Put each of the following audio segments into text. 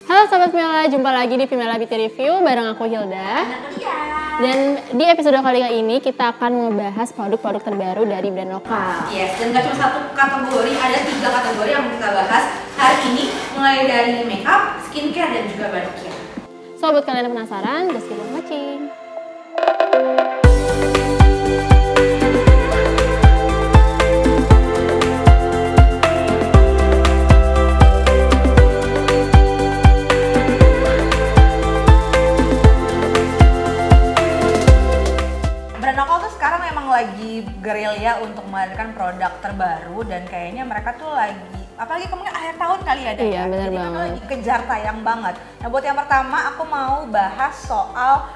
Halo Sobat Femela, jumpa lagi di Femela Beauty Review bareng aku Hilda. Dan di episode kali ini kita akan membahas produk-produk terbaru dari brand lokal. Yes, dan gak cuma satu kategori, ada 3 kategori yang kita bahas hari ini, mulai dari makeup, skincare, dan juga body care. So, buat kalian yang penasaran, just keep on watching. Lagi gerilya untuk menghadirkan produk terbaru dan kayaknya mereka tuh lagi, apalagi kemungkinan akhir tahun kali ya. Iya, benar jadi banget. lagi kejar tayang banget. Nah, buat yang pertama aku mau bahas soal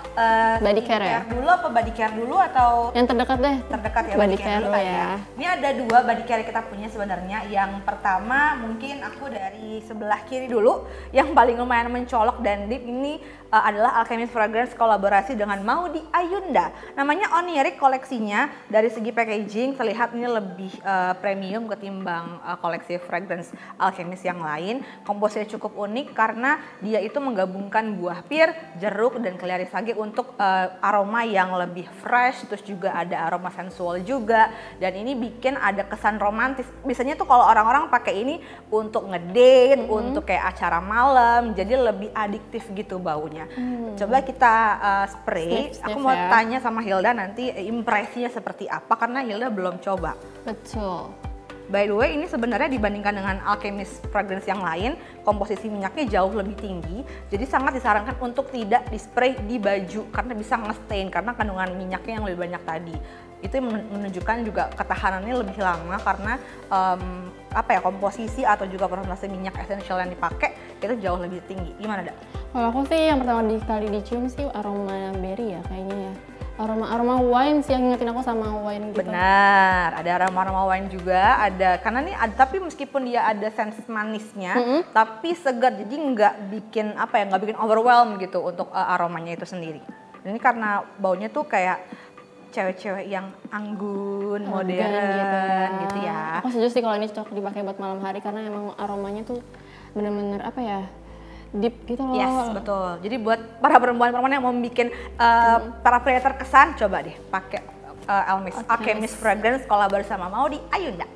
body care ya? dulu apa body care dulu atau yang terdekat deh? Terdekat ya, body care dulu ya. Ini ada 2 body care yang kita punya sebenarnya. Yang pertama mungkin aku dari sebelah kiri dulu, yang paling lumayan mencolok dan deep ini adalah Alchemist Fragrance kolaborasi dengan Maudy Ayunda. Namanya Oniric koleksinya. Dari segi packaging terlihat ini lebih premium ketimbang koleksi fragrance Alchemist yang lain. Komposisinya cukup unik karena dia itu menggabungkan buah pir, jeruk, dan kelari sage untuk aroma yang lebih fresh, terus juga ada aroma sensual juga, dan ini bikin ada kesan romantis. Biasanya tuh kalau orang-orang pakai ini untuk ngedate, untuk kayak acara malam, jadi lebih adiktif gitu baunya. Coba kita spray. Sniff, aku mau ya. tanya sama Hilda nanti impresinya seperti apa karena Hilda belum coba. Betul. By the way, ini sebenarnya dibandingkan dengan Alchemist Fragrance yang lain, komposisi minyaknya jauh lebih tinggi. Jadi sangat disarankan untuk tidak di-spray di baju karena bisa nge-stain karena kandungan minyaknya yang lebih banyak tadi. Itu menunjukkan juga ketahanannya lebih lama karena komposisi atau juga persentase minyak esensial yang dipakai itu jauh lebih tinggi. Gimana, Dak? Kalau aku sih yang pertama kali dicium sih aroma berry ya kayaknya ya. Aroma wine sih yang ngingetin aku sama wine gitu. Benar, ada aroma wine juga, ada karena nih tapi meskipun dia ada sense manisnya, tapi segar, jadi nggak bikin nggak bikin overwhelm gitu untuk aromanya itu sendiri. Dan ini karena baunya tuh kayak cewek-cewek yang anggun, modern gitu ya. Aku setuju sih kalau ini cocok dipakai buat malam hari karena emang aromanya tuh bener-bener deep gitu loh. Yes, betul. Jadi buat para perempuan-perempuan yang mau bikin para pria terkesan, coba deh pakai Alchemist Fragrance kolaborasi sama Maudy Ayunda.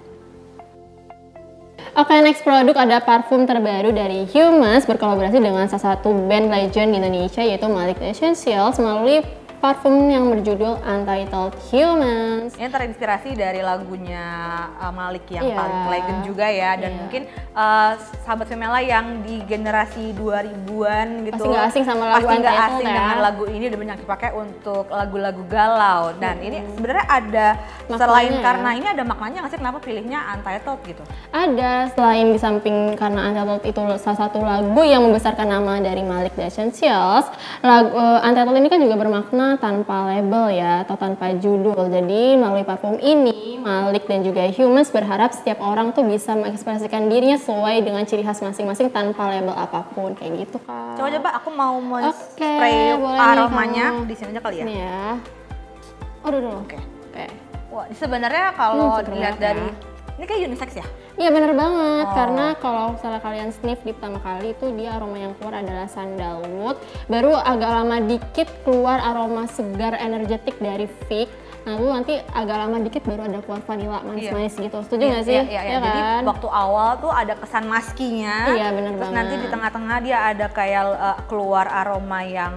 Oke, next produk ada parfum terbaru dari Humans berkolaborasi dengan salah satu band legend di Indonesia yaitu Malik Essentials melalui parfum yang berjudul Untitled Humans. Ini terinspirasi dari lagunya Malik yang paling legend juga ya, dan mungkin sahabat Femela yang di generasi 2000-an gitu pasti nggak asing sama lagu pasti nggak Untitled asing ya. dengan lagu ini, udah banyak dipakai untuk lagu-lagu galau. Dan ini sebenarnya ada Maknanya selain ya. karena ini ada maknanya nggak sih kenapa pilihnya Untitled gitu? Ada, selain di samping karena Untitled itu salah satu lagu yang membesarkan nama dari Malik The Essentials, Untitled ini kan juga bermakna tanpa label ya atau tanpa judul. Jadi melalui parfum ini Malik dan juga Humans berharap setiap orang tuh bisa mengekspresikan dirinya sesuai dengan ciri khas masing-masing tanpa label apapun kayak gitu kan. Coba aku mau spray aromanya di sini aja kali ya. Ini ya. Oh dulu. Oke. Wah, sebenarnya kalau dilihat dari ini kayak unisex ya? Iya bener banget, karena kalau misalnya kalian sniff di pertama kali itu dia aroma yang keluar adalah sandalwood. Baru agak lama dikit keluar aroma segar energetik dari fig. Lalu nanti agak lama dikit baru ada keluar vanilla manis-manis gitu. Setuju nggak sih? Iya. Ya Jadi kan? waktu awal tuh ada kesan maskinya. Iya bener Terus banget. nanti di tengah-tengah dia ada kayak keluar aroma yang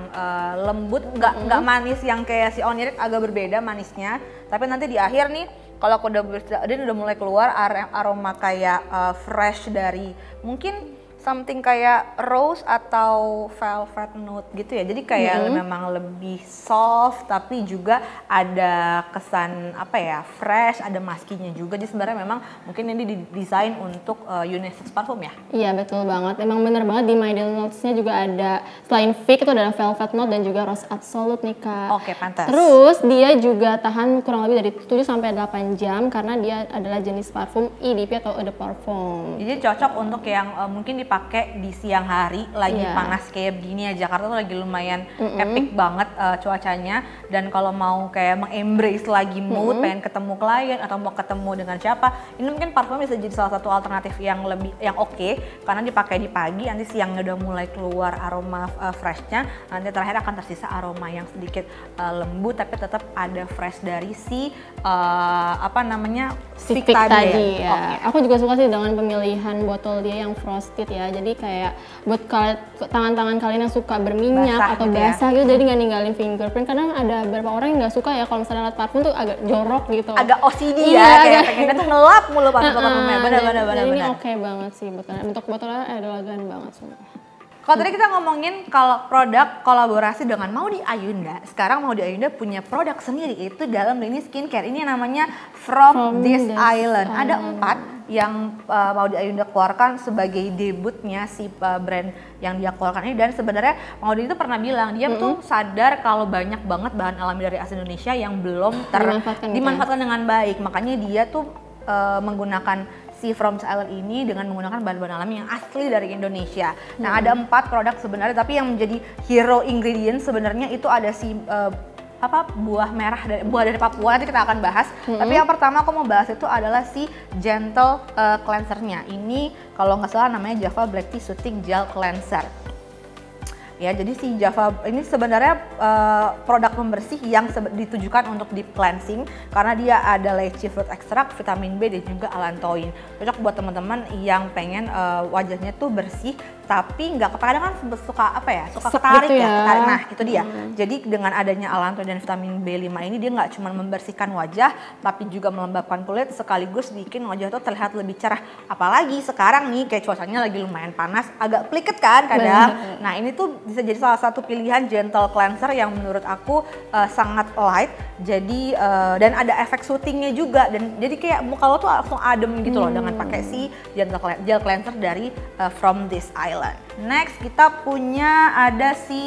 lembut, nggak manis yang kayak si Oniric, agak berbeda manisnya. Tapi nanti di akhir nih kalau aku dia udah mulai keluar aroma kayak fresh dari mungkin something kayak rose atau velvet note gitu ya. Jadi kayak memang lebih soft tapi juga ada kesan fresh, ada maskinya juga. Jadi sebenarnya memang mungkin ini didesain untuk unisex parfum ya. Iya betul banget, emang bener banget. Di My Daily Notes-nya juga ada selain fig itu ada velvet note dan juga rose absolute nih Kak. Oke, pantas. Terus dia juga tahan kurang lebih dari 7 sampai 8 jam karena dia adalah jenis parfum EDP atau eau de parfum. Jadi cocok untuk yang mungkin dipakai dipakai di siang hari lagi panas kayak begini ya. Jakarta tuh lagi lumayan epic banget cuacanya, dan kalau mau kayak mengembrace lagi mood, pengen ketemu klien atau mau ketemu dengan siapa, ini mungkin parfum bisa jadi salah satu alternatif yang oke, karena dipakai di pagi, nanti siangnya udah mulai keluar aroma freshnya, nanti terakhir akan tersisa aroma yang sedikit lembut tapi tetap ada fresh dari si apa namanya, stick tadi ya. Okay. Aku juga suka sih dengan pemilihan botol dia yang frosted ya, jadi kayak buat tangan-tangan kalian yang suka berminyak basah atau basah gitu, jadi nggak ninggalin fingerprint. Kadang ada beberapa orang yang nggak suka ya kalau misalnya lihat parfum tuh agak jorok gitu, agak OCD ya, kayak pengennya tuh ngelap mulu parfumnya. Benar. Ini oke banget sih bentuk botolnya elegan banget semua. Kalau tadi kita ngomongin kalau produk kolaborasi dengan Maudy Ayunda, sekarang Maudy Ayunda punya produk sendiri, itu dalam lini skincare. Ini namanya From This Island. Ada 4 yang Maudy Ayunda keluarkan sebagai debutnya si brand yang dia keluarkan ini. Dan sebenarnya Maudy itu pernah bilang dia tuh sadar kalau banyak banget bahan alami dari asli Indonesia yang belum dimanfaatkan dengan baik. Makanya dia tuh menggunakan si From This Island ini dengan menggunakan bahan-bahan alami yang asli dari Indonesia. Nah, ada 4 produk sebenarnya, tapi yang menjadi hero ingredient sebenarnya itu ada si buah merah dari Papua, nanti kita akan bahas. Tapi yang pertama aku mau bahas itu adalah si gentle cleanser-nya. Ini kalau nggak salah namanya Java Black Tea Soothing Gel Cleanser. Ya, jadi si Java ini sebenarnya produk pembersih yang ditujukan untuk deep cleansing, karena dia ada lychee fruit extract, vitamin B dan juga allantoin. Cocok buat teman-teman yang pengen wajahnya tuh bersih tapi nggak, kadang kan suka ketarik gitu ya. Ketarik. Nah, itu dia. Jadi dengan adanya allantoin dan vitamin B5 ini, dia nggak cuma membersihkan wajah tapi juga melembabkan kulit, sekaligus bikin wajah tuh terlihat lebih cerah. Apalagi sekarang nih kayak cuacanya lagi lumayan panas, agak pliket kan kadang. Nah, ini tuh bisa jadi salah satu pilihan gentle cleanser yang menurut aku sangat light. Jadi dan ada efek soothingnya juga, dan jadi kayak muka lo tuh langsung adem gitu loh dengan pakai si gel cleanser dari From This Island. Next kita punya ada si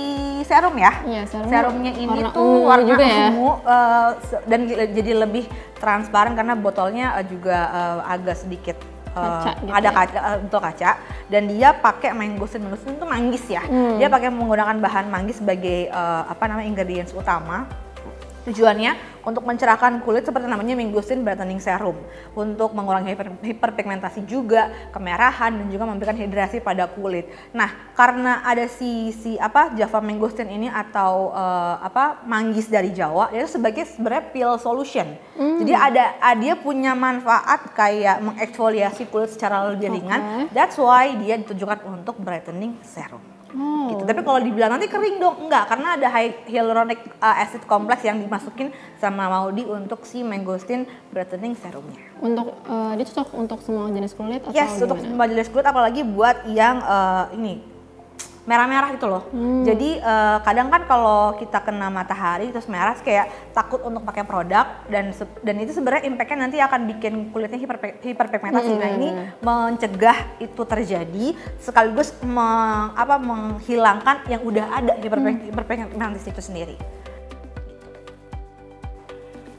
serum ya. Serumnya ini tuh warna ungu dan jadi lebih transparan karena botolnya juga agak sedikit ada kaca, dan dia pakai mangosteen itu manggis ya. Dia pakai menggunakan bahan manggis sebagai ingredients utama. Tujuannya untuk mencerahkan kulit seperti namanya mangosteen brightening serum, untuk mengurangi hiperpigmentasi juga, kemerahan, dan juga memberikan hidrasi pada kulit. Nah, karena ada si Java mangosteen ini atau manggis dari Jawa, dia sebagai sebenarnya peel solution. Jadi dia punya manfaat kayak mengeksfoliasi kulit secara lebih ringan. That's why dia ditujukan untuk brightening serum. Gitu. Tapi kalau dibilang nanti kering dong, enggak, karena ada hyaluronic acid complex yang dimasukin sama Maudy untuk si mangosteen brightening serumnya. Untuk dia cocok untuk semua jenis kulit atau Yes, untuk semua jenis kulit, apalagi buat yang merah-merah gitu loh. Jadi kadang kan kalau kita kena matahari terus merah, kayak takut untuk pakai produk, dan itu sebenarnya impactnya nanti akan bikin kulitnya hiperpigmentasi. Nah, ini mencegah itu terjadi, sekaligus menghilangkan yang udah ada hiperpigmentasi itu sendiri.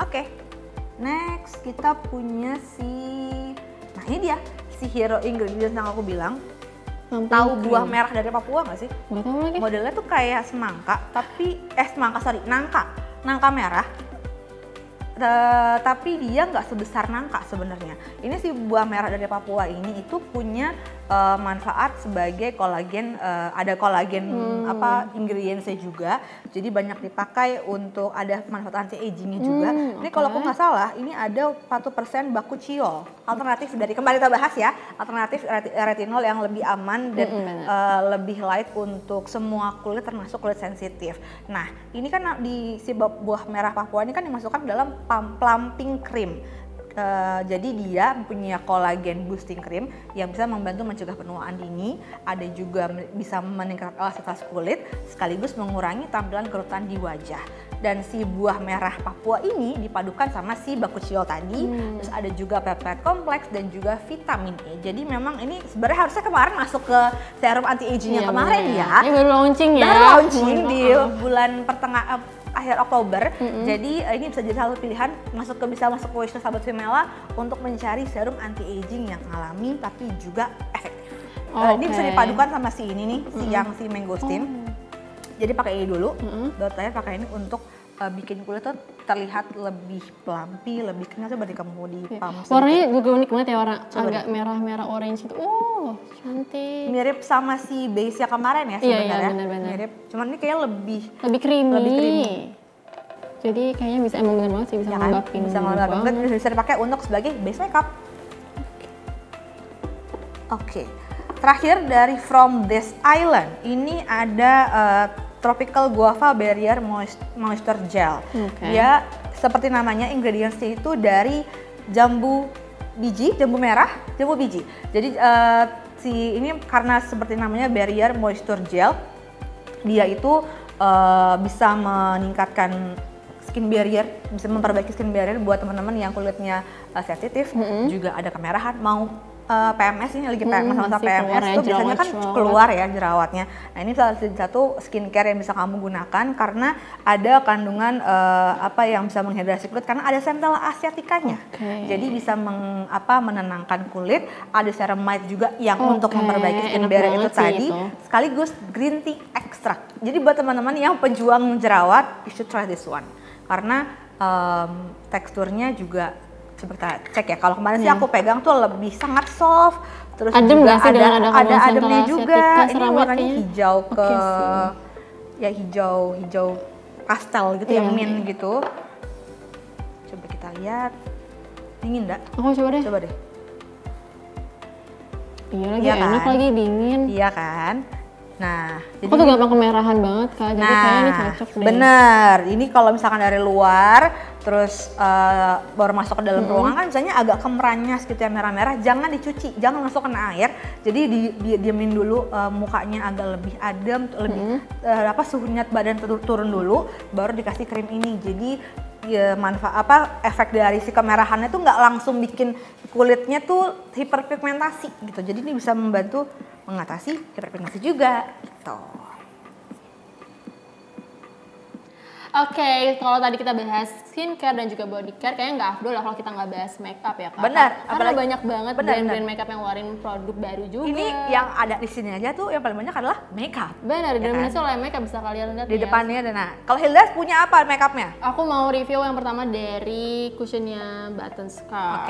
Oke. Next kita punya nah ini dia si hero ingredient yang aku bilang. Tahu buah merah dari Papua nggak sih? Nggak tahu lagi. Modelnya tuh kayak semangka, nangka merah. Tapi dia nggak sebesar nangka sebenarnya. Ini si buah merah dari Papua ini itu punya manfaat sebagai kolagen, ada kolagen ingredientsnya juga. Jadi banyak dipakai untuk ada manfaat anti agingnya juga. Ini kalau aku nggak salah, ini ada 1% baku ciol. Alternatif dari, kembali kita bahas ya, alternatif retinol yang lebih aman dan lebih light untuk semua kulit, termasuk kulit sensitif. Nah, ini kan di si buah merah Papua ini kan dimasukkan dalam plumping cream. Jadi dia punya kolagen boosting cream yang bisa membantu mencegah penuaan dini, ada juga bisa meningkatkan elastisitas kulit, sekaligus mengurangi tampilan kerutan di wajah. Dan si buah merah Papua ini dipadukan sama si baku ciol tadi, terus ada juga peptide kompleks dan juga vitamin E. Jadi memang ini sebenarnya harusnya kemarin masuk ke serum anti agingnya kemarin ya. Ini baru launching ya. Baru launching di bulan akhir Oktober. Jadi ini bisa jadi satu pilihan bisa masuk ke wishlist sahabat Vimela untuk mencari serum anti aging yang alami tapi juga efektif. Ini bisa dipadukan sama si ini nih, si mangosteen. Jadi pakai ini dulu, baru terakhir pakai ini untuk bikin kulit tuh terlihat lebih pelampi, lebih kenyal. Coba deh kamu di pump. Warnanya juga unik banget ya, warna agak merah-merah orange gitu. Cantik. Mirip sama si base yang kemarin ya sebenarnya. Iya, benar-benar. Mirip, cuman ini kayaknya lebih creamy. Jadi kayaknya bisa emang bener banget sih, bisa ngelembapin. Bisa ngelembapin, bisa dipakai untuk sebagai base makeup. Oke. Terakhir dari From This Island, ini ada Tropical Guava Barrier Moisture Gel. Dia seperti namanya, ingredientsnya itu dari jambu merah, jambu biji. Jadi ini karena seperti namanya Barrier Moisture Gel, dia itu bisa meningkatkan skin barrier, bisa memperbaiki skin barrier buat teman-teman yang kulitnya sensitif, juga ada kemerahan, mau PMS ini lagi masa-masa PMS tuh biasanya kan keluar ya jerawatnya. Nah ini salah satu skincare yang bisa kamu gunakan karena ada kandungan yang bisa menghidrasi kulit karena ada centella asiaticanya. Jadi bisa menenangkan kulit. Ada ceramide juga yang untuk memperbaiki skin barrier itu tadi. Sekaligus green tea extract. Jadi buat teman-teman yang pejuang jerawat, you should try this one. Karena teksturnya juga coba kita cek ya. Kalau kemarin sih aku pegang tuh lebih sangat soft. Terus adem juga ada ademnya juga. Ini warnanya hijau hijau pastel gitu ya, mint gitu. Coba kita lihat. Dingin enggak? Aku coba deh. Iya lagi enak lagi dingin. Iya kan? Nah, aku tuh gampang kemerahan banget Kak, jadi kayaknya ini cocok deh. Bener, ini kalau misalkan dari luar, terus baru masuk ke dalam ruangan kan misalnya agak kemeranyas gitu ya, merah-merah, jangan dicuci, jangan langsung kena air. Jadi diemin dulu mukanya agak lebih adem, lebih suhu badan turun dulu, baru dikasih krim ini. Jadi ya, efek dari si kemerahannya tuh nggak langsung bikin kulitnya tuh hiperpigmentasi gitu. Jadi ini bisa membantu mengatasi hiperpigmentasi juga gitu. Oke, kalau tadi kita bahas skincare dan juga body care, kayaknya nggak afdol lah kalau kita nggak bahas makeup ya Kak. Benar. Karena banyak banget brand-brand makeup yang ngeluarin produk baru juga. Ini yang ada di sini aja tuh yang paling banyak adalah makeup. Benar, didominasi oleh makeup, bisa kalian lihat di depannya. Nah, kalau Hilda punya apa makeupnya? Aku mau review yang pertama dari cushionnya Button Scarf.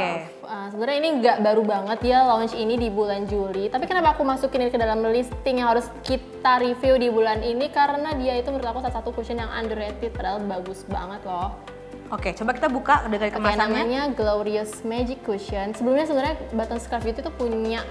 Sebenarnya ini nggak baru banget, dia launch ini di bulan Juli. Tapi kenapa aku masukin ini ke dalam listing yang harus kita review di bulan ini? Karena dia itu menurut aku salah satu cushion yang underrated, padahal bagus banget loh. Oke, coba kita buka dari kemasannya. Namanya Glorious Magic Cushion. Sebelumnya sebenarnya Button Scarf itu tuh punya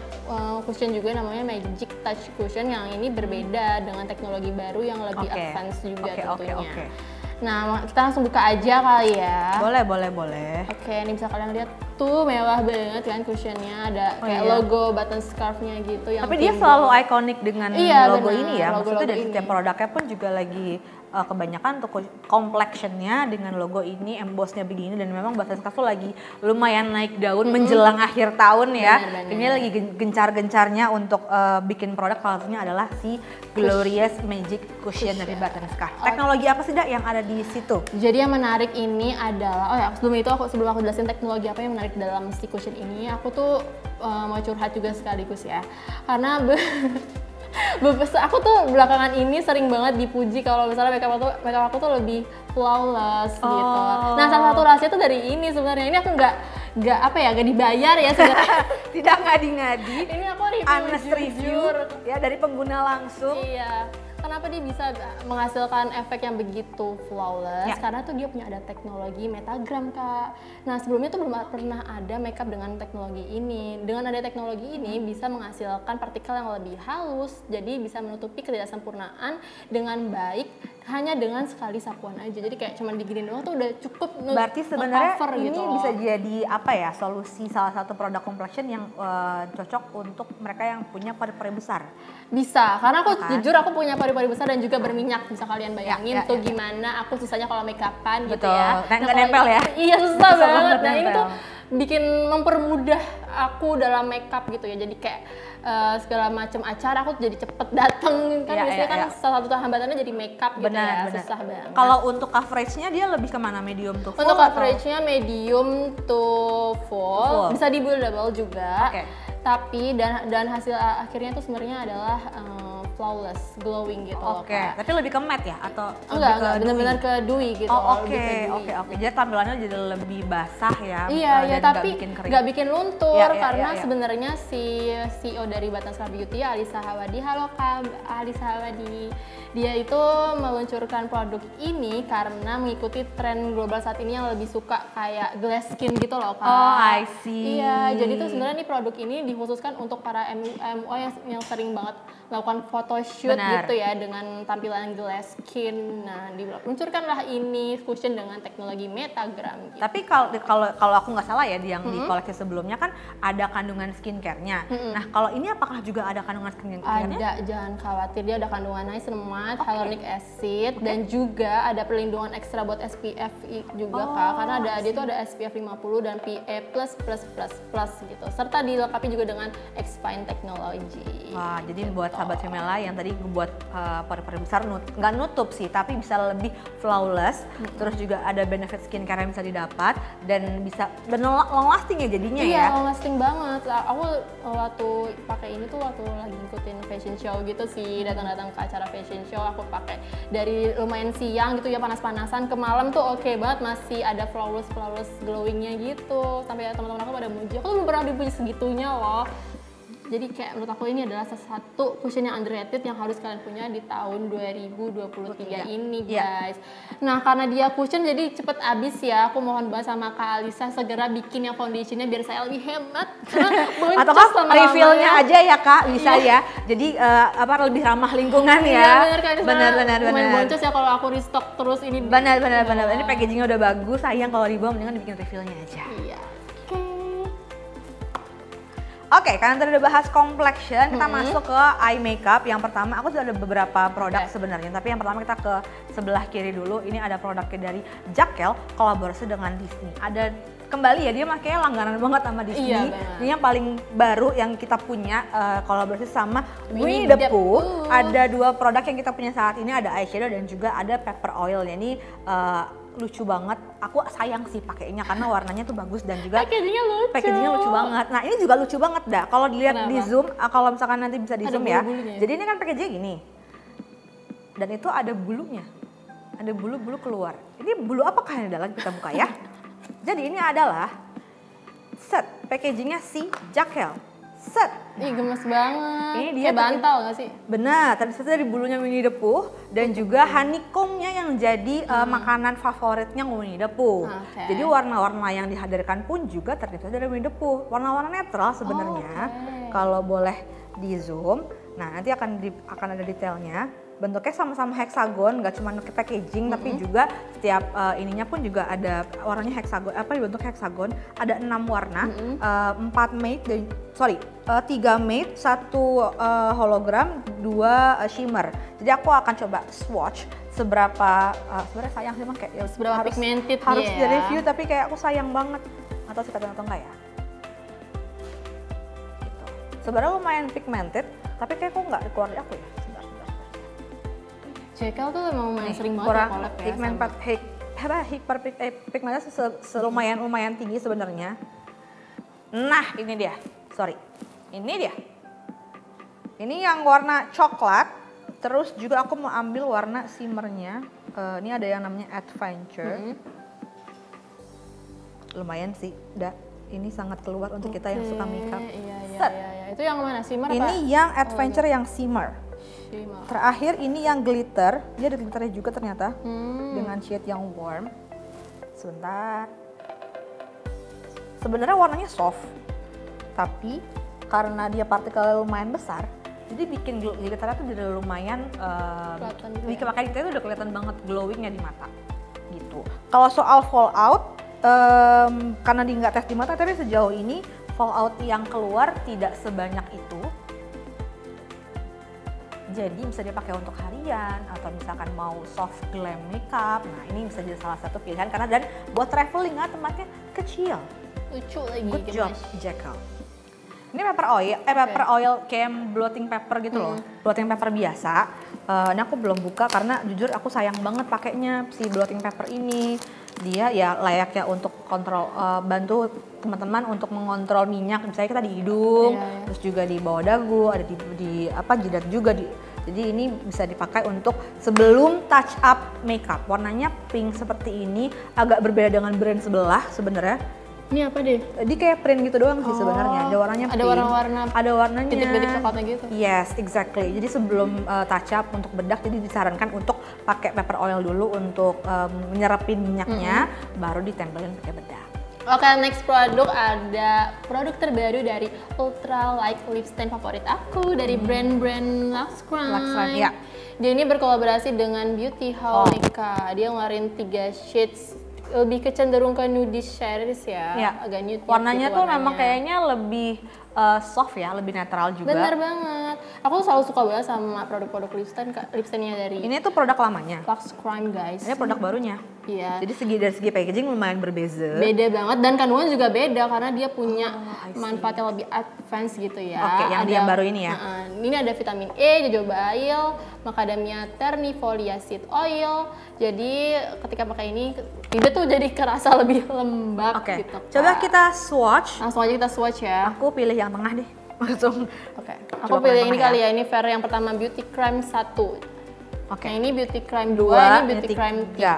cushion juga namanya Magic Touch Cushion, yang ini berbeda dengan teknologi baru yang lebih advance juga tentunya. Nah, kita langsung buka aja kali ya. Boleh. Oke, ini bisa kalian lihat tuh mewah banget kan cushionnya, ada kayak logo Button Scarf-nya gitu. Tapi dia selalu ikonik dengan logo ini ya. Maksudnya dari setiap produknya pun juga lagi kebanyakan untuk complexion-nya dengan logo ini, embossnya begini, dan memang Button Scarf tuh lagi lumayan naik daun menjelang akhir tahun ya. Ini lagi gencar-gencarnya untuk bikin produk, salah satunya adalah si Glorious Magic Cushion dari Button Scarf. Teknologi apa sih yang ada di situ? Jadi yang menarik ini adalah, sebelum aku jelasin teknologi apa yang menarik dalam si cushion ini, aku tuh mau curhat juga sekaligus ya. Karena aku tuh belakangan ini sering banget dipuji kalau misalnya makeup aku tuh lebih flawless gitu. Nah, salah satu rahasia tuh dari ini sebenarnya. Ini aku nggak dibayar ya sebenarnya. Tidak ngadi-ngadi. Ini aku review ya dari pengguna langsung. Iya. Kenapa dia bisa menghasilkan efek yang begitu flawless? Karena tuh dia punya ada teknologi metagram Kak. Nah, sebelumnya tuh belum pernah ada makeup dengan teknologi ini. Dengan ada teknologi ini bisa menghasilkan partikel yang lebih halus, jadi bisa menutupi ketidaksempurnaan dengan baik hanya dengan sekali sapuan aja. Jadi kayak cuman diginin doang tuh udah cukup. Berarti sebenarnya ini gitu bisa jadi solusi salah satu produk complexion yang cocok untuk mereka yang punya pori-pori besar. Bisa, karena aku jujur aku punya pori-pori besar dan juga berminyak. Bisa kalian bayangin gimana aku susahnya kalau make-upan gitu ya. Nah, nggak nempel ya? Iya, susah banget. Nah, ini tuh bikin mempermudah aku dalam makeup gitu ya. Jadi kayak segala macam acara aku jadi cepet datang kan. Biasanya kan salah satu hambatannya jadi makeup gitu ya. Susah banget. Kalau untuk coveragenya dia lebih kemana? Medium to full? Untuk coveragenya medium to full. Bisa di buildable juga. tapi dan hasil akhirnya tuh sebenarnya adalah flawless, glowing gitu loh, Oke, Kak. tapi lebih ke matte ya atau Enggak, lebih ke benar-benar ke dewy gitu. Oh lebih ke dewy. oke. Jadi tampilannya jadi lebih basah ya. Iya, dan tapi nggak bikin kering. nggak bikin luntur Iya, karena iya. sebenarnya si CEO dari Batang Star Beauty, Alisa Hawadi, halo Kak Alisa Hawadi, dia itu meluncurkan produk ini karena mengikuti tren global saat ini yang lebih suka kayak glass skin gitu loh, Kak. Oh, I see. Iya, jadi tuh sebenarnya nih produk ini dikhususkan untuk para MUO yang sering banget melakukan photoshoot Benar. gitu ya dengan tampilan glass skin. Nah, diluncurkanlah ini cushion dengan teknologi metagram gitu. Tapi kalau aku nggak salah ya di koleksi sebelumnya kan ada kandungan skincare-nya. Nah, kalau ini apakah juga ada kandungan skincare-nya? Ada, jangan khawatir, dia ada kandungan niacinamide, hyaluronic acid, dan juga ada perlindungan ekstra buat SPF juga, Kak. Karena dia itu ada SPF 50 dan PA+++ gitu. Serta dilengkapi juga dengan X-Fine Technology. Wah, jadi buat sahabat Femela yang tadi buat pori-pori besar nggak nutup sih, tapi bisa lebih flawless. Terus juga ada benefit skincare yang bisa didapat dan long lasting ya jadinya ya. Iya, long lasting banget. Aku waktu pakai ini tuh waktu lagi ngikutin fashion show gitu sih, datang-datang ke acara fashion show aku pakai dari lumayan siang gitu ya, panas-panasan ke malam tuh oke banget, masih ada flawless glowingnya gitu. Sampai teman-teman aku pada muji, aku belum pernah dipuji segitunya loh. Jadi kayak menurut aku ini adalah salah satu cushion yang underrated yang harus kalian punya di tahun 2023 ini guys. Nah, karena dia cushion jadi cepet habis ya. Aku mohon banget sama Kak Alisa segera bikin yang foundationnya biar saya lebih hemat. Atau kan refill-nya aja ya Kak, bisa ya. Jadi lebih ramah lingkungan ya. Iya, benar. Lumayan boncos ya kalau aku restock terus ini. Benar. Ini packagingnya udah bagus, sayang kalau dibawa mendingan dibikin refill-nya aja. Iya. Oke, karena tadi udah bahas complexion, kita masuk ke eye makeup. Yang pertama, aku sudah ada beberapa produk sebenarnya, tapi yang pertama kita ke sebelah kiri dulu. Ini ada produknya dari Jacquel, kolaborasi dengan Disney. Ada kembali ya, dia makanya langganan banget sama Disney. Iya, ini yang paling baru yang kita punya kolaborasi sama Winnie the Pooh. Ada dua produk yang kita punya saat ini, ada eyeshadow dan juga ada pepper oil. Ini lucu banget. Aku sayang sih pakainya karena warnanya tuh bagus dan juga packagingnya lucu banget. Nah, ini juga lucu banget dah. Kalau dilihat di zoom, kalau misalkan nanti bisa di zoom ya. Jadi ini kan packagingnya gini. Dan itu ada bulunya. Ada bulu-bulu keluar. Ini bulu apakah yang ada lagi, kita buka ya. Jadi ini adalah set packagingnya si Jacquel. Set. Ih, gemes banget. Ini dia kayak bantal nggak sih? Benar, tadi dari bulunya Winnie the Pooh dan juga honeycomb-nya yang jadi makanan favoritnya Winnie the Pooh. Jadi warna-warna yang dihadirkan pun juga terdiri dari Winnie the Pooh. Warna-warna netral sebenarnya. Kalau boleh di zoom, nah nanti akan ada detailnya. Bentuknya sama-sama heksagon, nggak cuma ke packaging, tapi juga setiap ininya pun juga ada warnanya heksagon, bentuk heksagon. Ada 6 warna, 4 matte, 3 matte, 1 hologram, 2 shimmer. Jadi aku akan coba swatch seberapa, sebenarnya sayang sih kayak ya, seberapa pigmented harus di review, tapi kayak aku sayang banget. Atau sih atau enggak ya? Gitu. Sebenarnya lumayan pigmented, tapi kayak kok nggak keluar dari aku ya. Jacquel tuh emang sering banget collab ya pigmentnya lumayan tinggi sebenarnya. Nah, ini dia. Ini dia. Ini yang warna coklat. Terus juga aku mau ambil warna shimmernya. Ini ada yang namanya Adventure. Lumayan sih. Ini sangat keluar untuk kita yang suka makeup. Iya. Itu yang mana, shimmer apa? Ini yang Adventure yang shimmer. Terakhir ini yang glitter, dia ada glitternya juga ternyata dengan shade yang warm. Sebentar. Sebenarnya warnanya soft, tapi karena dia partikelnya lumayan besar, jadi bikin glitternya tuh jadi lumayan bikin makanya kita tuh udah kelihatan banget glowingnya di mata, gitu. Kalau soal fallout, karena dia nggak tes di mata, tapi sejauh ini fallout yang keluar tidak sebanyak itu. Jadi bisa dipakai untuk harian atau misalkan mau soft glam makeup. Nah, ini bisa jadi salah satu pilihan karena dan buat traveling tempatnya kecil. Lucu lagi. Good job, Jacquel. Ini pepper oil, pepper oil kayak blotting pepper gitu loh. Blotting pepper biasa. Ini aku belum buka karena jujur aku sayang banget pakainya si blotting pepper ini. Dia ya layaknya untuk kontrol, bantu teman-teman untuk mengontrol minyak. Misalnya kita di hidung, terus juga di bawah dagu, ada di apa jidat juga. Jadi ini bisa dipakai untuk sebelum touch up makeup. Warnanya pink seperti ini, agak berbeda dengan brand sebelah sebenarnya. Ini apa deh? Dia kayak print gitu doang sih sebenarnya. Ada warnanya pink. Ada warna-warna. Ada warnanya. Titik-titik coklatnya gitu. Yes, exactly. Jadi sebelum touch up untuk bedak, jadi disarankan untuk pakai pepper oil dulu untuk menyerapin minyaknya, baru ditempelin pakai bedak. Oke, next produk ada produk terbaru dari Ultra Light Lip Stain favorit aku dari brand Lux Crime. Ya. Dia ini berkolaborasi dengan Beauty House Nika. Dia ngeluarin 3 shades, lebih kecenderung ke nudish shades ya, agak nude. Warnanya tuh memang kayaknya lebih soft ya, lebih netral juga. Bener banget. Aku selalu suka banget sama produk-produk lip stain-nya dari ini tuh produk lamanya. Lux Crime guys. Ini produk barunya. Iya. Jadi dari segi packaging lumayan berbeza. Beda banget dan kandungan juga beda karena dia punya manfaat yang lebih advance gitu ya. Oke, yang baru ini ya. Ini ada vitamin E, jojoba oil, macadamia ternifolia seed oil. Jadi ketika pakai ini bibir tuh jadi kerasa lebih lembab gitu. Coba kita swatch. Langsung aja kita swatch ya. Aku pilih yang tengah deh. Langsung. Aku pilih ini kali ya. Ini versi yang pertama Beauty Crime 1. Nah, ini Beauty Crime 2, ini Beauty Crime 3.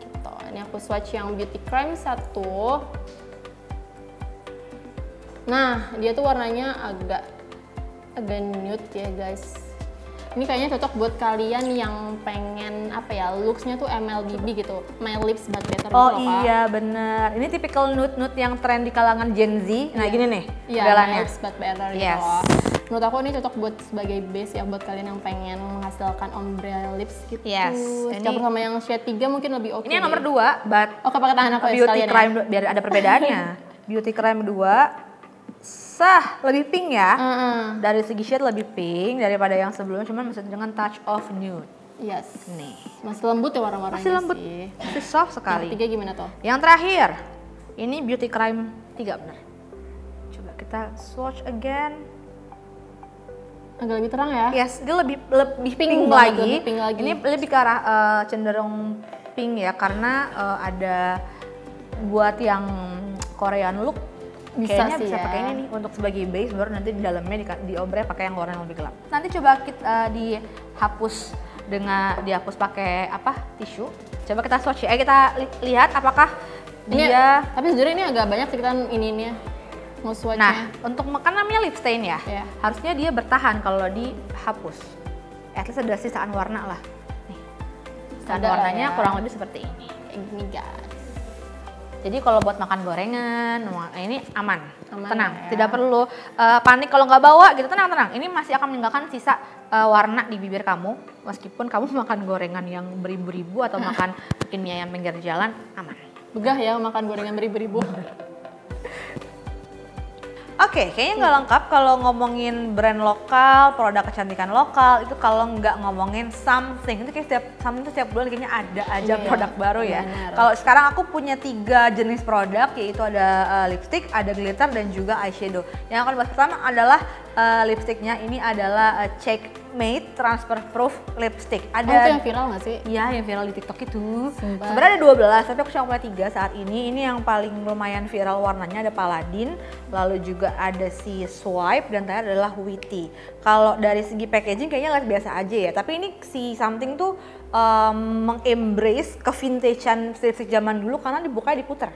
Gitu. Ini aku swatch yang Beauty Crime 1. Nah, dia tuh warnanya agak nude ya guys. Ini kayaknya cocok buat kalian yang pengen apa ya, looks-nya tuh MLBB gitu, My Lips But Better. Oh iya bener, ini tipikal nude yang tren di kalangan Gen Z. Nah gini nih, My Lips But Better gitu. Menurut aku ini cocok buat sebagai base ya buat kalian yang pengen menghasilkan ombre lips gitu. Campur sama yang shade 3 mungkin lebih oke. Ini yang nomor 2, but oke pakai tangan aku ya Beauty Crime biar ada perbedaannya. Beauty Crime 2 lebih pink ya. Dari segi shade lebih pink daripada yang sebelumnya, cuman masih dengan touch of nude. Yes. Nih. Masih lembut ya warna-warnanya. Masih lembut. Masih soft sekali. Yang 3 gimana tuh? Yang terakhir. Ini Beauty Crime 3 bener. Coba kita swatch again. Agak lebih terang ya? Yes, dia lebih pink lagi. Ini lebih ke arah cenderung pink ya, karena ada buat yang Korean look kayaknya bisa pakai ini nih untuk sebagai base, baru nanti di dalamnya di ombre pakai yang warna yang lebih gelap. Nanti coba kita dihapus pakai tisu. Coba kita swatch ya. Kita lihat apakah dia. Tapi sejujurnya ini agak banyak sih kita ininya mau swatchnya. Nah, untuk makan namanya lip stain ya. Harusnya dia bertahan kalau dihapus. At least ada sisaan warna lah. Nih. Sisaan warnanya kurang lebih seperti ini. Kayak gini guys. Jadi kalau buat makan gorengan, ini aman tenang, ya. Tidak perlu panik kalau nggak bawa gitu, tenang. Ini masih akan meninggalkan sisa warna di bibir kamu, meskipun kamu makan gorengan yang beribu-ribu atau makan mungkin mie ayam pinggir jalan, aman. Begah ya makan gorengan beribu-ribu. Oke, kayaknya nggak lengkap kalau ngomongin brand lokal, produk kecantikan lokal, itu kalau nggak ngomongin something. Itu kayak setiap bulan kayaknya ada aja produk baru ya. Kalau sekarang aku punya 3 jenis produk, yaitu ada lipstick, ada glitter, dan juga eyeshadow. Yang akan bahas pertama adalah lipsticknya. Ini adalah Checkmate Transfer Proof Lipstick. Ada itu yang viral nggak sih? Iya, yang viral di TikTok itu. Sebenarnya ada 12, tapi aku cuma punya 3 saat ini. Ini yang paling lumayan viral warnanya ada Paladin, lalu juga ada si Swipe, dan terakhir adalah Witty. Kalau dari segi packaging kayaknya lihat biasa aja ya, tapi ini si Something tuh mengembrace kevintagean lipstick zaman dulu karena dibukanya diputer.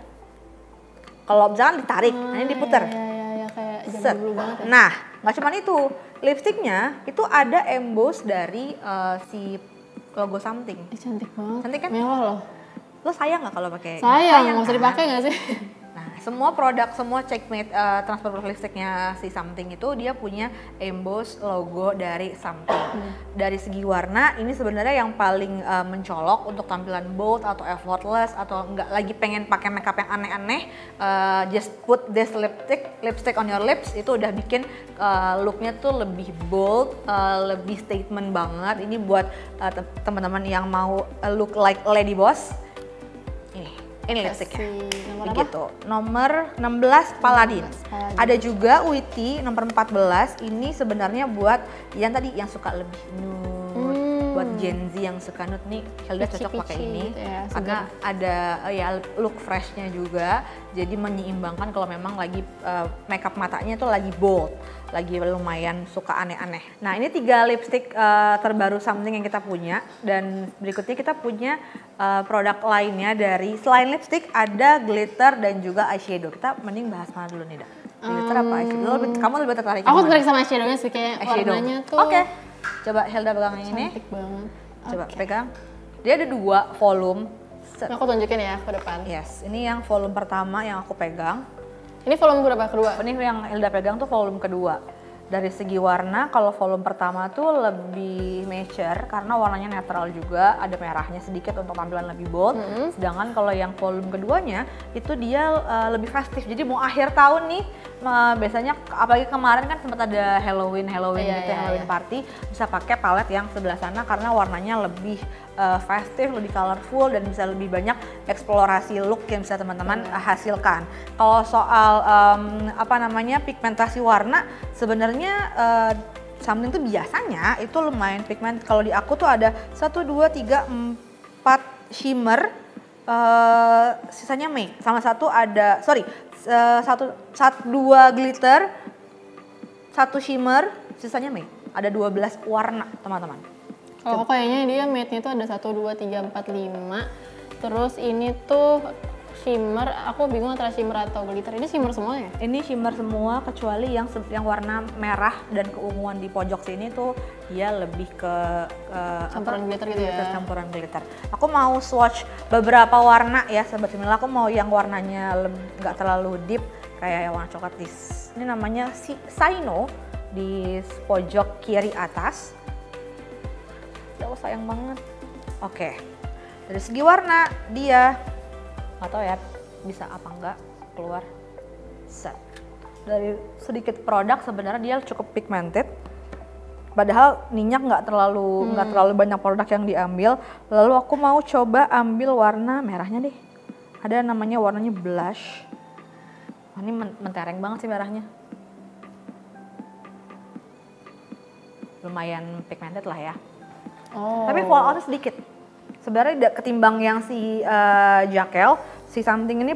Kalau misalkan ditarik, ini diputer. Iya, kayak zaman dulu banget ya. Nah, nggak cuma itu, lipsticknya itu ada emboss dari si logo Something. Cantik banget. Cantik kan? Mewah loh. Lo sayang nggak kalau pakai? Sayang, nggak usah dipakai nggak sih? Nah, semua produk, semua Checkmate transfer proof lipsticknya si Something itu dia punya emboss logo dari Something. Dari segi warna, ini sebenarnya yang paling mencolok untuk tampilan bold atau effortless atau nggak lagi pengen pakai makeup yang aneh-aneh, just put this lipstick on your lips, itu udah bikin looknya tuh lebih bold, lebih statement banget. Ini buat teman-teman yang mau look like lady boss. Ini Ini lipstiknya. Nomor apa? Begitu. Nomor 16 Paladin. Paladin. Ada juga Witty nomor 14. Ini sebenarnya buat yang tadi yang suka lebih nude. Buat Gen Z yang suka nude nih, Hilda cocok pakai ini gitu ya, karena ada ya look freshnya juga. Jadi menyeimbangkan kalau memang lagi makeup matanya tuh lagi bold, lagi lumayan suka aneh-aneh. Nah ini 3 lipstick terbaru Something yang kita punya, dan berikutnya kita punya produk lainnya dari selain lipstick ada glitter dan juga eyeshadow. Kita mending bahas mana dulu nih, glitter apa eyeshadow? Kamu lebih tertarik? Aku tertarik sama eyeshadownya sih, kayak warnanya tuh. Oke. Coba Hilda pegang yang ini. Cantik banget. Coba pegang. Dia ada 2 volume. Aku tunjukin ya ke depan. Yes, ini yang volume pertama yang aku pegang. Ini volume berapa? Kedua? Ini yang Hilda pegang tuh volume kedua. Dari segi warna, kalau volume pertama tuh lebih mature karena warnanya netral juga, ada merahnya sedikit untuk tampilan lebih bold. Sedangkan kalau yang volume keduanya itu dia lebih festif. Jadi mau akhir tahun nih, biasanya apalagi kemarin kan sempat ada Halloween Halloween party, bisa pakai palet yang sebelah sana karena warnanya lebih festif, lebih colorful, dan bisa lebih banyak eksplorasi look yang bisa teman-teman hasilkan. Kalau soal pigmentasi warna, sebenarnya Something tuh biasanya itu lumayan pigment. Kalau di aku tuh ada 1, 2, 3, 4 shimmer, sisanya matte. Sama satu ada, dua glitter, 1 shimmer, sisanya matte. Ada 12 warna teman-teman. Kalau kayaknya dia matte-nya tuh ada 1, 2, 3, 4, 5. Terus ini tuh shimmer, aku bingung antara shimmer atau glitter. Ini shimmer semua ya? Ini shimmer semua kecuali yang warna merah dan keunguan di pojok sini tuh dia lebih ke campuran glitter gitu ya? Campuran glitter. Aku mau swatch beberapa warna ya, Sobat Femila. Aku mau yang warnanya nggak terlalu deep kayak yang warna coklat. Ini namanya Saino di pojok kiri atas. Oh, sayang banget. Oke. Dari segi warna dia nggak tahu ya bisa apa enggak keluar. Set. Dari sedikit produk sebenarnya dia cukup pigmented. Padahal minyak nggak terlalu banyak produk yang diambil. Lalu aku mau coba ambil warna merahnya deh. Ada namanya warnanya blush. Oh, ini mentereng banget sih merahnya. Lumayan pigmented lah ya. Oh. Tapi falloutnya sedikit. Sebenarnya ketimbang yang si Jaquel, si Something ini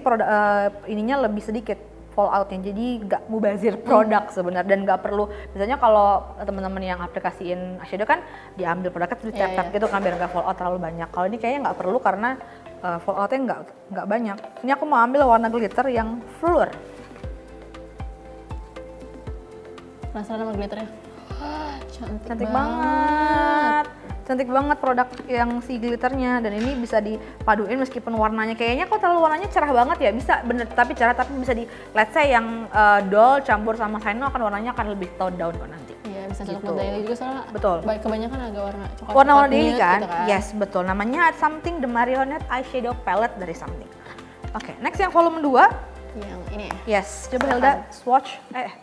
ininya lebih sedikit falloutnya. Jadi nggak mubazir produk sebenarnya, dan nggak perlu. Biasanya kalau teman-teman yang aplikasiin eyeshadow kan diambil produknya terus ditap-tap gitu kan biar nggak fallout terlalu banyak. Kalau ini kayaknya nggak perlu karena falloutnya nggak banyak. Ini aku mau ambil warna glitter yang Fleur. Penasaran sama glitternya? Cantik banget. Cantik banget produk yang si glitternya, dan ini bisa dipaduin meskipun warnanya kayaknya kok terlalu warnanya cerah banget ya, bisa bener tapi bisa di let's say yang doll campur sama Saino akan warnanya akan lebih tone down kok nanti. Iya, bisa cocok Gitu. buat daily juga soalnya. Betul. Kebanyakan agak warna coklat. Warna-warna daily kan? Gitu kan? Yes, betul. Namanya Something The Marionette Eyeshadow Palette dari Something. Oke, next yang volume 2. Yang ini ya? Yes, coba Hilda swatch.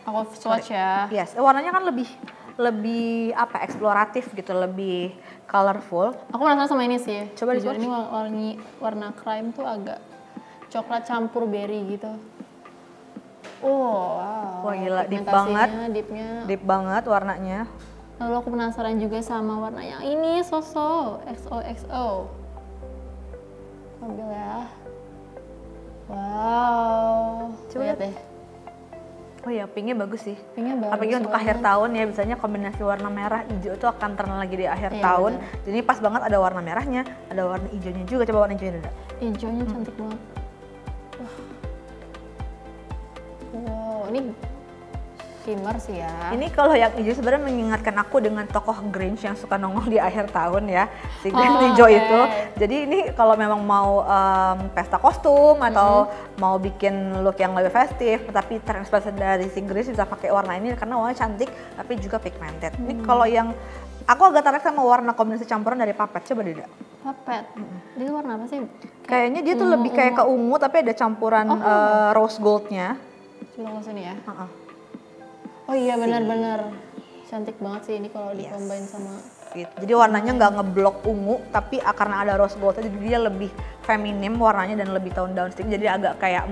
Aku swatch ya. Yes, warnanya kan lebih eksploratif gitu, lebih colorful. Aku penasaran sama ini sih. Coba di Jujur, ini warna crime tuh agak coklat campur berry gitu. Oh, wow. Wah gila, deep Pigmentasinya, banget. Deep banget warnanya. Lalu aku penasaran juga sama warna yang ini, XOXO. Ambil ya. Wow. Coba lihat deh. Oh ya, pinknya bagus sih. Pinknya bagus. Apalagi untuk banget. akhir tahun ya, biasanya kombinasi warna merah hijau itu akan turn lagi di akhir Iya, tahun. bener. Jadi pas banget ada warna merahnya, ada warna hijaunya juga. Coba warna hijaunya dulu. Hijaunya cantik banget. Wah. Wow, ini shimmer sih ya. Ini kalau yang hijau sebenarnya mengingatkan aku dengan tokoh Grinch yang suka nongol di akhir tahun ya, si Grinch hijau okay. itu. Jadi ini kalau memang mau pesta kostum atau mau bikin look yang lebih festif, tapi terinspirasi dari si Grinch bisa pakai warna ini karena warnanya cantik tapi juga pigmented. Ini kalau yang aku agak tertarik sama warna kombinasi campuran dari Puppet. Coba deh, Puppet. Dia warna apa sih? Kayaknya dia tuh lebih kayak ke ungu tapi ada campuran rose goldnya. Coba langsung ya. Oh iya, benar-benar cantik banget sih ini kalau Yes. dikombain sama gitu. Jadi warnanya nggak ngeblok ungu, tapi karena ada rose goldnya jadi dia lebih feminim warnanya dan lebih tone down sedikit. Jadi agak kayak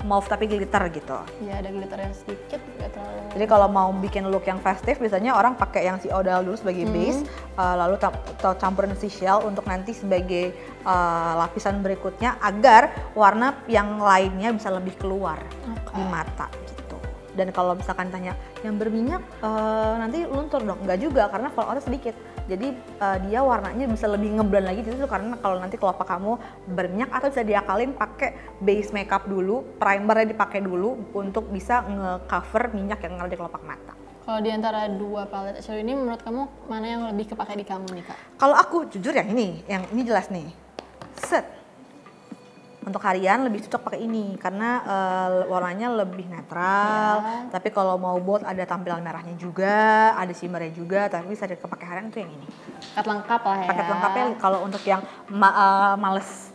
mauve tapi glitter gitu. Iya, ada glitternya sedikit, nggak terlalu. Jadi kalau mau bikin look yang festif, biasanya orang pakai yang si Odal dulu sebagai base, lalu campurin si shell untuk nanti sebagai lapisan berikutnya agar warna yang lainnya bisa lebih keluar di mata gitu. Dan kalau misalkan tanya yang berminyak nanti luntur dong, nggak juga karena falloutnya sedikit. Jadi dia warnanya bisa lebih ngeblend lagi gitu karena kalau nanti kelopak kamu berminyak atau bisa diakalin pakai base makeup dulu, primernya dipakai dulu untuk bisa nge-cover minyak yang ada di kelopak mata. Kalau di antara dua palette eyeshadow ini menurut kamu mana yang lebih kepake di kamu nih Kak? Kalau aku jujur yang ini jelas nih. Set. Untuk harian lebih cocok pakai ini karena warnanya lebih netral. Tapi kalau mau bold ada tampilan merahnya juga, ada shimmernya juga. Tapi bisa dipakai harian itu yang ini. Paket lengkap lah ya. Paket lengkapnya kalau untuk yang males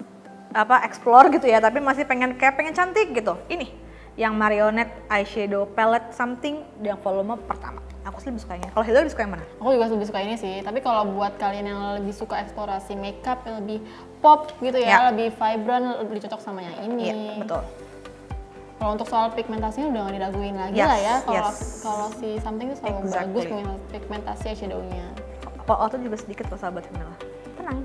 explore gitu ya, tapi masih pengen cantik gitu. Ini yang Marionette eyeshadow palette something yang volume pertama. Aku sih lebih suka ini. Kalau Hilda lebih suka yang mana? Aku juga lebih suka ini sih. Tapi kalau buat kalian yang lebih suka eksplorasi makeup yang lebih pop gitu ya, lebih vibrant, lebih cocok sama yang ini. Iya, betul. Kalau untuk soal pigmentasinya udah gak diraguin lagi lah ya. Kalau si something itu selalu bagus punya pigmentasi eyeshadow-nya. Fallout juga sedikit kok sahabat Camilla. Tenang.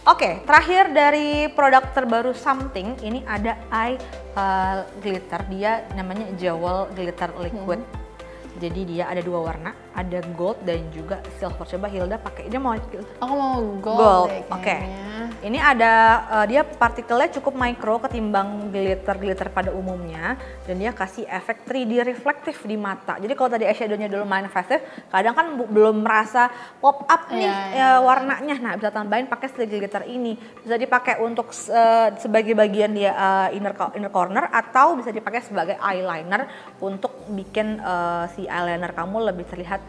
Oke, terakhir dari produk terbaru something ini ada eye glitter. Dia namanya Jewel Glitter Liquid. Jadi dia ada dua warna, ada gold dan juga silver. Coba Hilda pakai. Dia mau Aku mau gold. Oke. Ini ada dia partikelnya cukup micro ketimbang glitter pada umumnya dan dia kasih efek 3D reflektif di mata. Jadi kalau tadi eyeshadownya dulu main festive, kadang kan belum merasa pop up nih warnanya. Nah, bisa tambahin pakai si glitter ini. Bisa dipakai untuk sebagai bagian dia inner corner atau bisa dipakai sebagai eyeliner untuk bikin si eyeliner kamu lebih terlihat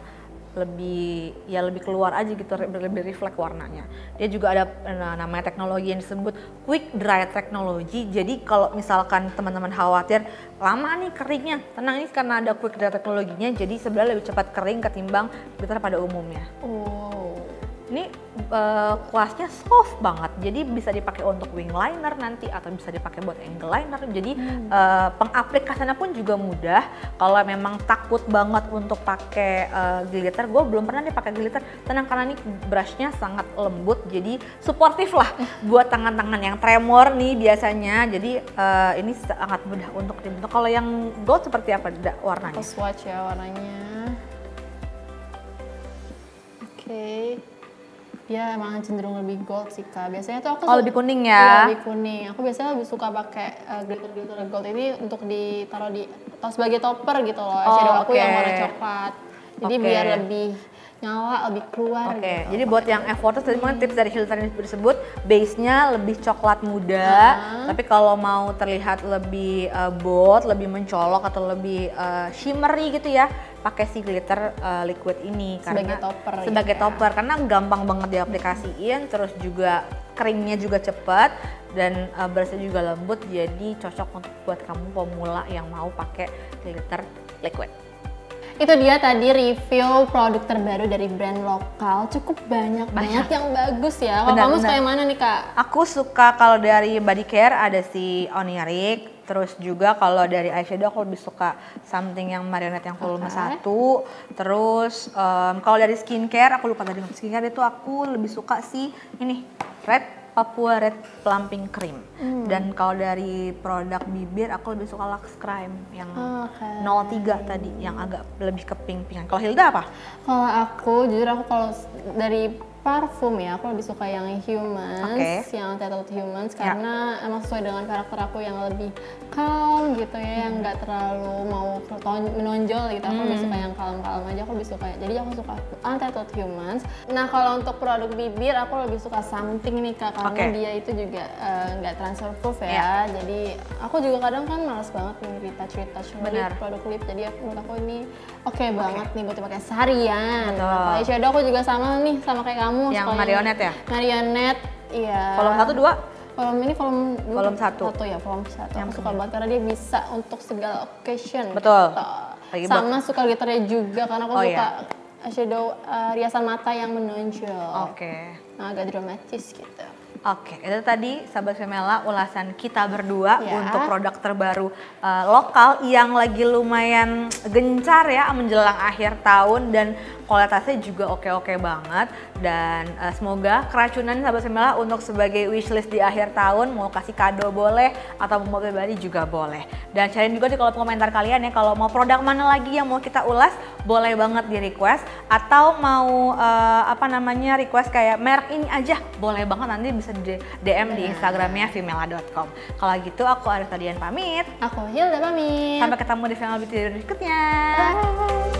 lebih keluar aja gitu, lebih reflect warnanya. Dia juga ada namanya teknologi yang disebut quick dry technology. Jadi kalau misalkan teman-teman khawatir lama nih keringnya, tenang, ini karena ada quick dry teknologinya, jadi sebenarnya lebih cepat kering ketimbang glitter pada umumnya. Ini kuasnya soft banget, jadi bisa dipakai untuk wing liner nanti atau bisa dipakai buat angle liner. Jadi pengaplikasiannya pun juga mudah. Kalau memang takut banget untuk pakai glitter, gue belum pernah dipakai glitter. Tenang karena ini brushnya sangat lembut, jadi suportif lah buat tangan-tangan yang tremor nih biasanya. Jadi ini sangat mudah untuk dibentuk. Kalau yang gold seperti apa warnanya? Aku swatch ya warnanya. Oke. Dia emang cenderung lebih gold sih Kak. Biasanya tuh aku lebih kuning ya? Lebih kuning. Aku biasanya lebih suka pakai glitter gold ini untuk ditaruh di atau sebagai topper gitu loh. Eyeshadow aku yang warna coklat. Jadi biar lebih nyala, lebih keluar gitu. Jadi buat yang effortless, tadi mungkin tips dari Hilda yang disebut base-nya lebih coklat muda. Tapi kalau mau terlihat lebih bold, lebih mencolok atau lebih shimmery gitu ya, pakai si glitter liquid ini sebagai topper karena gampang banget diaplikasiin, terus juga keringnya juga cepat dan brushnya juga lembut, jadi cocok untuk buat kamu pemula yang mau pakai glitter liquid. Itu dia tadi review produk terbaru dari brand lokal. Cukup banyak banget yang bagus ya. Kalau kamu suka yang mana nih Kak? Aku suka kalau dari body care ada si Onirik. Terus juga kalau dari eyeshadow aku lebih suka something yang Marionette yang volume 1. Terus kalau dari skincare, aku lupa tadi skincare itu aku lebih suka si ini Red Papua Red Plumping Cream. Dan kalau dari produk bibir aku lebih suka Lux Crime yang 03 tadi yang agak lebih ke pink-pinkan. Kalau Hilda apa? Kalau aku jujur aku kalau dari parfum ya, aku lebih suka yang Humans, yang Untitled Humans karena emang sesuai dengan karakter aku yang lebih calm gitu ya, yang nggak terlalu mau menonjol gitu. Aku lebih suka yang kalem-kalem aja, aku lebih suka. Jadi aku suka Untitled Humans. Nah kalau untuk produk bibir aku lebih suka something nih Kak, karena dia itu juga nggak transfer proof ya. Jadi aku juga kadang kan malas banget nih retouch produk lip. Jadi menurut aku ini oke banget nih buat dipakai seharian. Kalau eyeshadow aku juga sama nih, sama kayak kamu. Yang Marionette ya? Marionette, iya. Volume 1, 2? Volume 1 ya, volume 1. Yang suka banget karena dia bisa untuk segala occasion. Betul. Sama suka glitternya juga karena aku suka eyeshadow riasan mata yang menonjol. Nah, agak dramatis gitu. Oke, itu tadi Sahabat Femela ulasan kita berdua untuk produk terbaru lokal yang lagi lumayan gencar ya menjelang akhir tahun dan kualitasnya juga oke-oke banget. Dan semoga keracunan Sahabat Femela untuk sebagai wishlist di akhir tahun, mau kasih kado boleh atau mau pribadi juga boleh. Dan sharing juga di kolom komentar kalian ya, kalau mau produk mana lagi yang mau kita ulas boleh banget di request, atau mau request kayak merek ini aja boleh banget, nanti bisa di DM di Instagramnya femela.com. Kalau gitu aku Arif Tadian pamit. Aku Hilda pamit. Sampai ketemu di Femela Beauty berikutnya. Bye.